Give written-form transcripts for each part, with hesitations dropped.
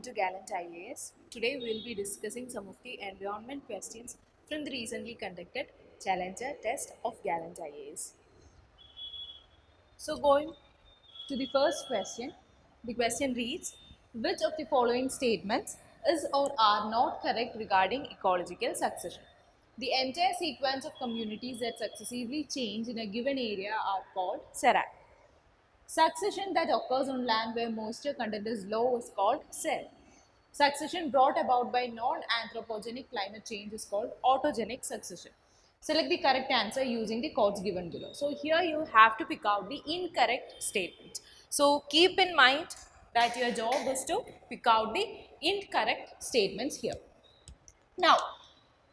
to Gallant IAS. Today we will be discussing some of the environment questions from the recently conducted Challenger test of Gallant IAS. So going to the first question, the question reads, which of the following statements is or are not correct regarding ecological succession? The entire sequence of communities that successively change in a given area are called SERAC. Succession that occurs on land where moisture content is low is called SER. Succession brought about by non-anthropogenic climate change is called autogenic succession. Select the correct answer using the codes given below. So here you have to pick out the incorrect statement. So keep in mind that your job is to pick out the incorrect statements here. Now,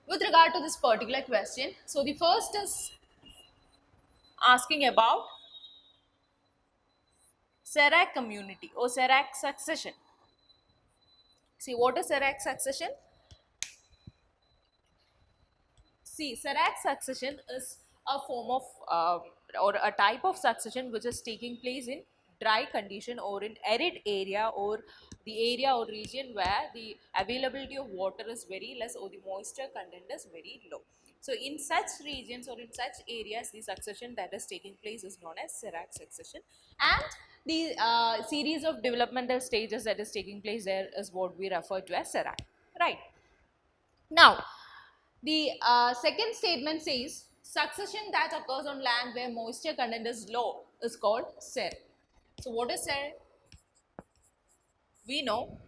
with regard to this particular question, so the first is asking about SERAC community or SERAC succession. See, what is SERAC succession? See, SERAC succession is a form of or a type of succession which is taking place in dry condition or in arid area or the area or region where the availability of water is very less or the moisture content is very low. So, in such regions or in such areas, the succession that is taking place is known as SERAC succession, and the series of developmental stages that is taking place there is what we refer to as SERAC, right? Now, the second statement says succession that occurs on land where moisture content is low is called SER. So, what is SER? We know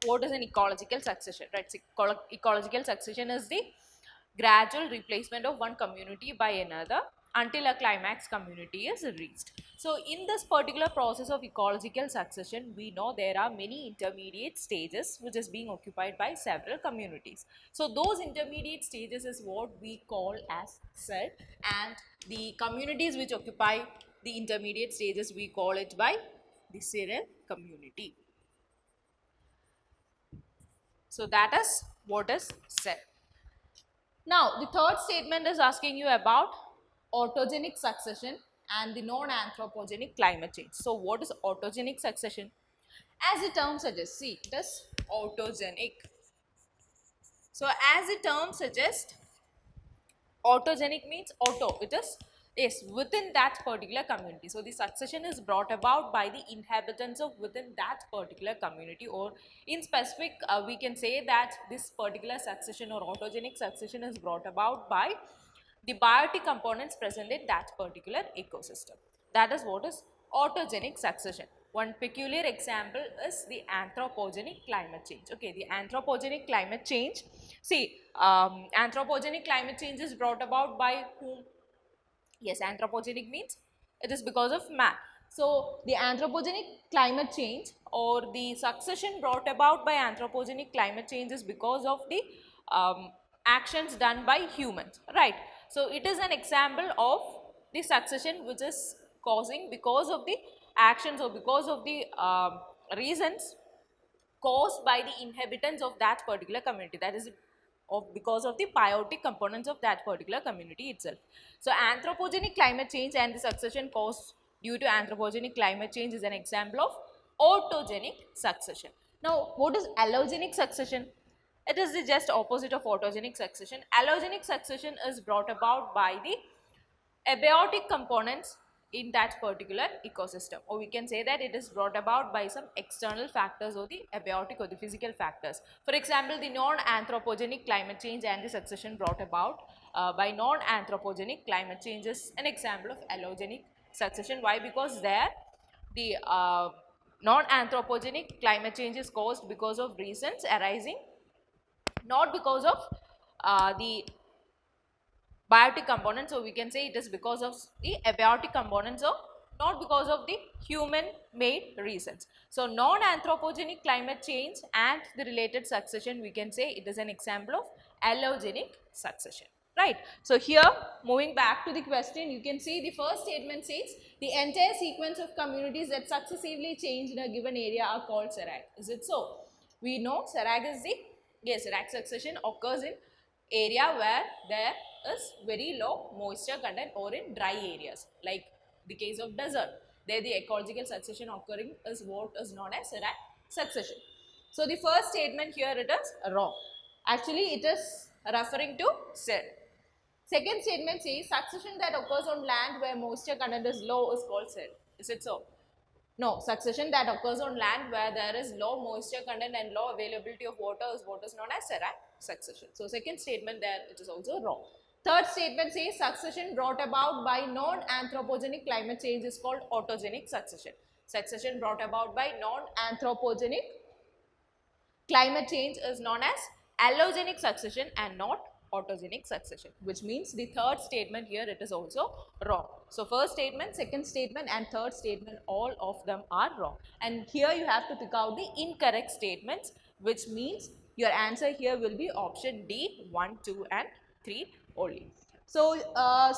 what is an ecological succession, right? So, ecological succession is the gradual replacement of one community by another until a climax community is reached. So, in this particular process of ecological succession, we know there are many intermediate stages which is being occupied by several communities. So, those intermediate stages is what we call as SER, and the communities which occupy the intermediate stages we call it by the SERAL community. So, that is what is SER. Now, the third statement is asking you about autogenic succession and the non-anthropogenic climate change. So, what is autogenic succession? As the term suggests, see, it is autogenic. So, as the term suggests, autogenic means auto, it is yes within that particular community. So, the succession is brought about by the inhabitants of within that particular community, or in specific we can say that this particular succession or autogenic succession is brought about by the biotic components present in that particular ecosystem. That is what is autogenic succession. One peculiar example is the anthropogenic climate change. Okay, the anthropogenic climate change. See, anthropogenic climate change is brought about by whom? Yes, anthropogenic means it is because of man. So, the anthropogenic climate change or the succession brought about by anthropogenic climate change is because of the actions done by humans, right? So, it is an example of the succession which is causing because of the actions or because of the reasons caused by the inhabitants of that particular community, that is because of the biotic components of that particular community itself. So, anthropogenic climate change and the succession caused due to anthropogenic climate change is an example of autogenic succession. Now, what is allogenic succession? It is the just opposite of autogenic succession. Allogenic succession is brought about by the abiotic components in that particular ecosystem, or we can say that it is brought about by some external factors or the abiotic or the physical factors. For example, the non-anthropogenic climate change and the succession brought about by non-anthropogenic climate change is an example of allogenic succession. Why? Because there the non-anthropogenic climate change is caused because of reasons arising not because of the biotic components, so we can say it is because of the abiotic components or not because of the human made reasons. So, non-anthropogenic climate change and the related succession, we can say it is an example of allogenic succession, right. So, here moving back to the question, you can see the first statement says the entire sequence of communities that successively change in a given area are called SERAC. Is it so? We know SERAC is the, yes, SERAC succession occurs in area where there is very low moisture content or in dry areas, like the case of desert. There the ecological succession occurring is what is known as SERAC succession. So the first statement here it is wrong. Actually it is referring to said. Second statement says succession that occurs on land where moisture content is low is called said. Is it so? No, succession that occurs on land where there is low moisture content and low availability of water is what is known as serine succession. So second statement there it is also wrong. Third statement says succession brought about by non-anthropogenic climate change is called autogenic succession. Succession brought about by non-anthropogenic climate change is known as allogenic succession and not autogenic succession, which means the third statement here it is also wrong. So first statement, second statement and third statement, all of them are wrong. And here you have to pick out the incorrect statements, which means your answer here will be option D, 1, 2 and 3 only. So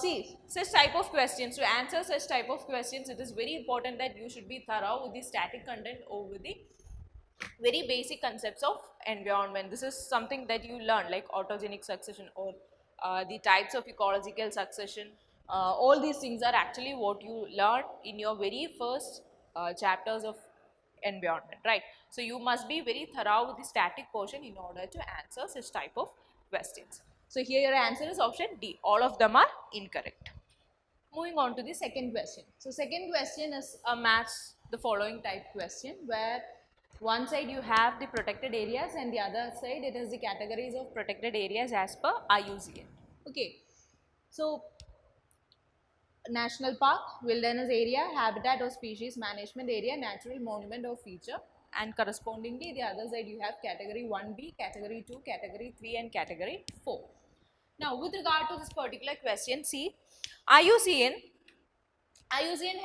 see, such type of questions, to answer such type of questions, it is very important that you should be thorough with the static content over the very basic concepts of environment. This is something that you learn like autogenic succession or the types of ecological succession. All these things are actually what you learn in your very first chapters of environment, right? So you must be very thorough with the static portion in order to answer such type of questions. So here your answer is option D. All of them are incorrect. Moving on to the second question. So second question is a match the following type question, where one side you have the protected areas and the other side it is the categories of protected areas as per IUCN. Okay. So national park, wilderness area, habitat or species management area, natural monument or feature, and correspondingly the other side you have category 1B, category 2, category 3 and category 4. Now with regard to this particular question, see, IUCN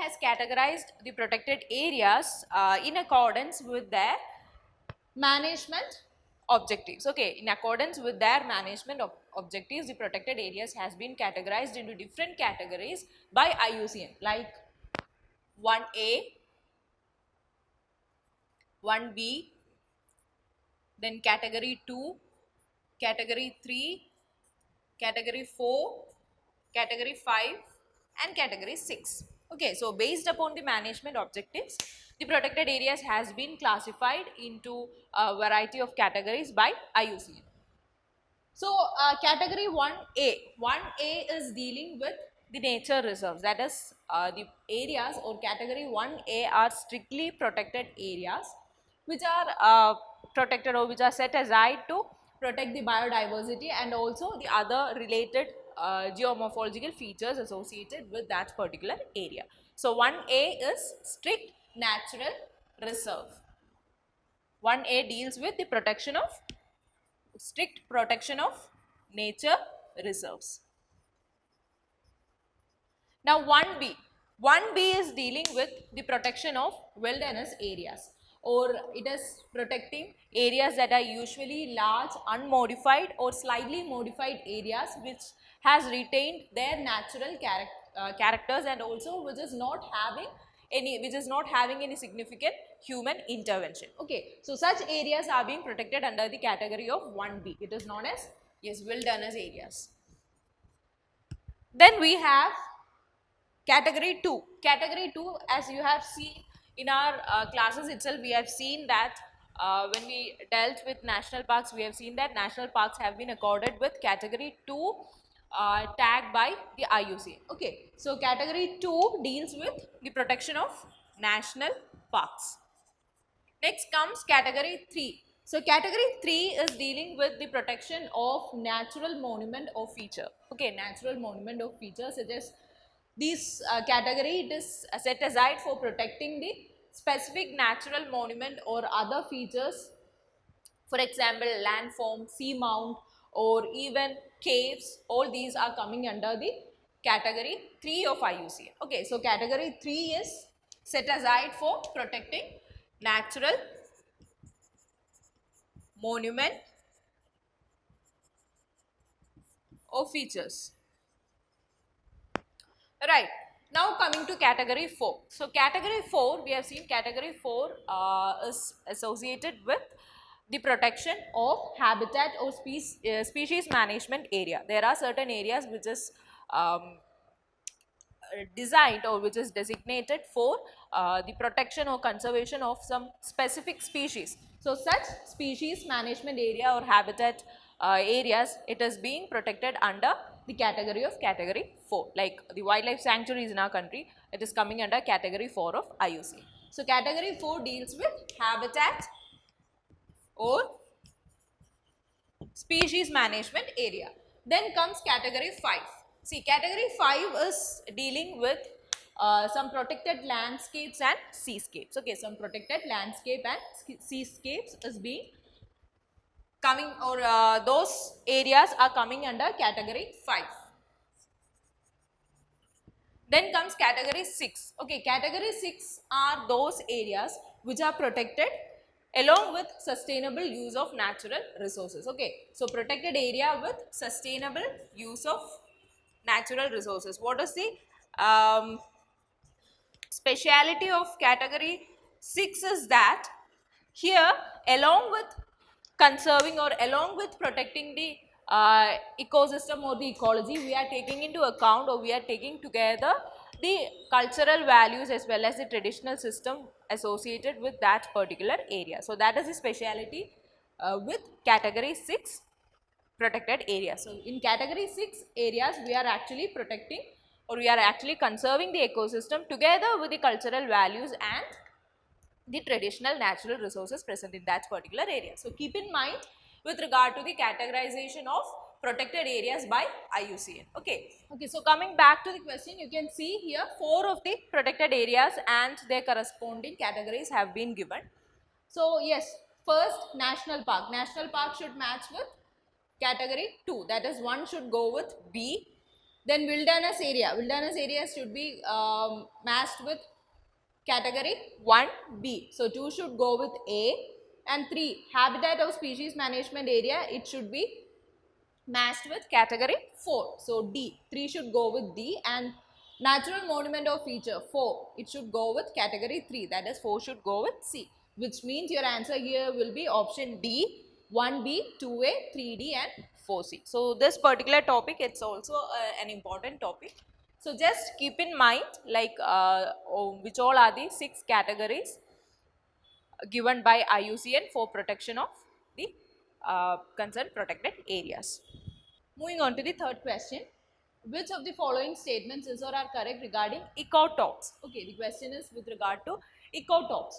has categorized the protected areas in accordance with their management objectives. Okay, in accordance with their management objectives, the protected areas has been categorized into different categories by IUCN, like 1A, 1B, then category 2, category 3, category 4, category 5 and category 6. Okay, so based upon the management objectives, the protected areas has been classified into a variety of categories by IUCN. So category 1A, 1A is dealing with the nature reserves, that is the areas or category 1A are strictly protected areas which are protected or which are set aside to protect the biodiversity and also the other related geomorphological features associated with that particular area. So 1A is strict natural reserve. 1A deals with the protection of strict protection of nature reserves. Now 1B. 1B is dealing with the protection of wilderness areas, or it is protecting areas that are usually large, unmodified or slightly modified areas which has retained their natural characters and also which is not having any significant human intervention. Okay, so such areas are being protected under the category of 1B. It is known as, yes, wilderness areas. Then we have category 2. Category 2, as you have seen in our classes itself, we have seen that when we dealt with national parks, we have seen that national parks have been accorded with category 2 tag by the IUCN. Okay, so category 2 deals with the protection of national parks. Next comes category 3. So category 3 is dealing with the protection of natural monument or feature. Okay, natural monument or feature, such as this category, it is set aside for protecting the specific natural monument or other features. For example, landform, seamount or even caves, all these are coming under the category 3 of IUCN. Okay, so category 3 is set aside for protecting natural monument or features. Right. Now coming to category 4. So category 4, we have seen category 4 is associated with the protection of habitat or species management area. There are certain areas which is designed or which is designated for the protection or conservation of some specific species. So such species management area or habitat areas, it is being protected under the category of category 4. Like the wildlife sanctuaries in our country, it is coming under category 4 of IUCN. So category 4 deals with habitat or species management area. Then comes category 5. See, category 5 is dealing with some protected landscapes and seascapes. Okay, some protected landscape and seascapes is being coming, or those areas are coming under category 5. Then comes category 6. Okay, category 6 are those areas which are protected along with sustainable use of natural resources. Okay, so protected area with sustainable use of natural resources. What is the speciality of category 6 is that here, along with conserving or along with protecting the ecosystem or the ecology, we are taking into account, or we are taking together the cultural values as well as the traditional system associated with that particular area. So that is the speciality with category 6 protected areas. So in category 6 areas, we are actually protecting, or we are actually conserving the ecosystem together with the cultural values and the traditional natural resources present in that particular area. So keep in mind with regard to the categorization of protected areas by IUCN. Okay. So coming back to the question, you can see here 4 of the protected areas and their corresponding categories have been given. So yes, first national park. National park should match with category 2, that is 1 should go with B. Then wilderness area. Wilderness areas should be matched with category 1B. So 2 should go with A, and 3 habitat of species management area, it should be matched with category 4. So D, 3 should go with D, and natural monument or feature 4, it should go with category 3, that is 4 should go with C, which means your answer here will be option D, 1B, 2A, 3D and 4C. So this particular topic, it's also an important topic. So just keep in mind like which all are the 6 categories given by IUCN for protection of the concerned protected areas. Moving on to the third question. Which of the following statements is or are correct regarding ecotopes? Okay, the question is with regard to ecotopes.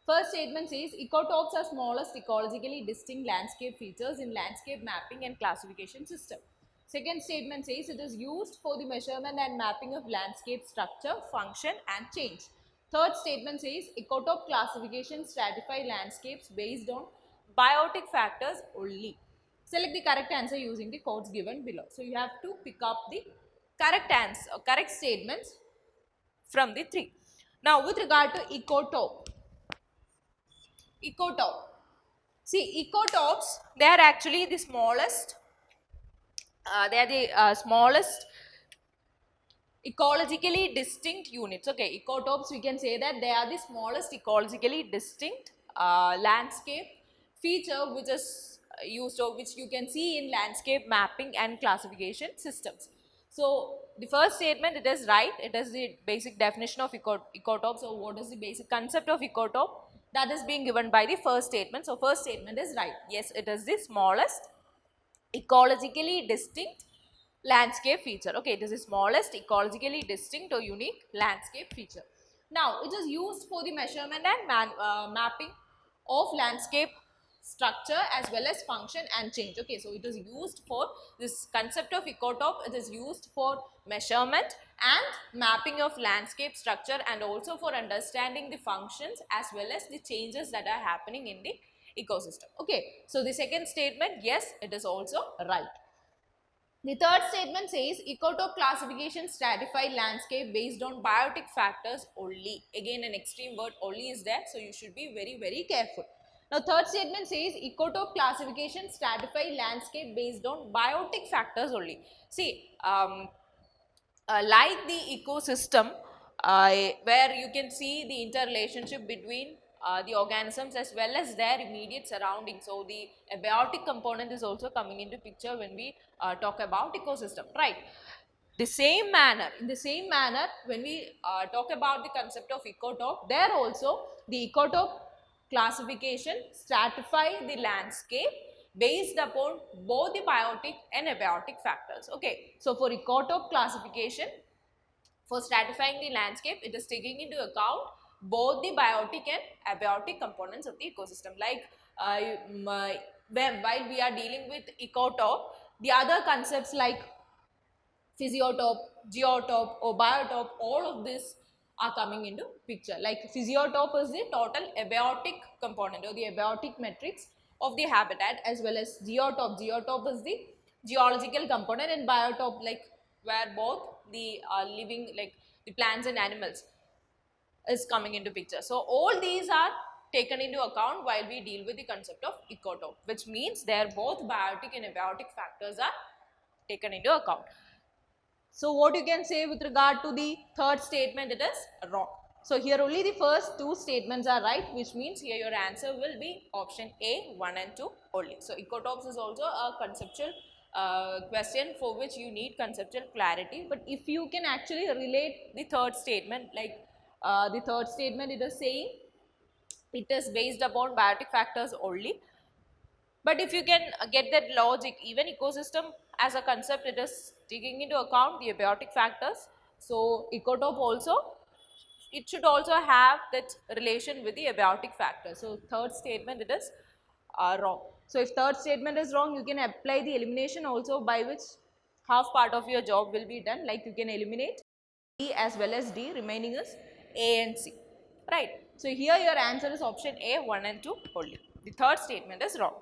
First statement says ecotopes are smallest ecologically distinct landscape features in landscape mapping and classification system. Second statement says it is used for the measurement and mapping of landscape structure, function and change. Third statement says ecotope classification stratify landscapes based on biotic factors only. Select the correct answer using the codes given below. So you have to pick up the correct answer, correct statements from the 3. Now with regard to ecotope. See, ecotopes, they are actually the smallest, smallest ecologically distinct units. Okay, ecotopes, we can say that they are the smallest ecologically distinct landscape feature which is used, or which you can see in landscape mapping and classification systems. So the first statement, it is right. It is the basic definition of ecotope. So what is the basic concept of ecotope? That is being given by the first statement. So first statement is right. Yes, it is the smallest ecologically distinct landscape feature. Okay, it is the smallest ecologically distinct or unique landscape feature. Now, it is used for the measurement and mapping of landscape structure as well as function and change. Okay, so it is used for this concept of ecotope. It is used for measurement and mapping of landscape structure, and also for understanding the functions as well as the changes that are happening in the ecosystem. Okay, so the second statement, yes, it is also right. The third statement says ecotope classification stratify landscape based on biotic factors only. Again, an extreme word only is there, so you should be very careful. Now, third statement says ecotope classification stratify landscape based on biotic factors only. See, like the ecosystem, where you can see the interrelationship between the organisms as well as their immediate surroundings. So the abiotic component is also coming into picture when we talk about ecosystem, right? in the same manner, when we talk about the concept of ecotop, there also the ecotop classification stratify the landscape based upon both the biotic and abiotic factors. Okay, so for ecotop classification, for stratifying the landscape, it is taking into account both the biotic and abiotic components of the ecosystem. Like while we are dealing with ecotop, the other concepts like physiotop, geotop or biotop, all of this are coming into picture. Like physiotop is the total abiotic component or the abiotic matrix of the habitat, as well as geotop. Geotop is the geological component, and biotop, like where both the living, like the plants and animals is coming into picture. So all these are taken into account while we deal with the concept of ecotop, which means their both biotic and abiotic factors are taken into account. So what you can say with regard to the third statement, it is wrong. So here only the first two statements are right, which means here your answer will be option A, 1 and 2 only. So ecotops is also a conceptual question for which you need conceptual clarity. But if you can actually relate the third statement, like the third statement, it is saying it is based upon biotic factors only. But if you can get that logic, even ecosystem as a concept, it is taking into account the abiotic factors. So ecotop also, it should also have that relation with the abiotic factors. So third statement, it is wrong. So if third statement is wrong, you can apply the elimination also, by which half part of your job will be done. Like you can eliminate D as well as D, remaining is A and C, right? So here your answer is option A, 1 and 2 only. The third statement is wrong.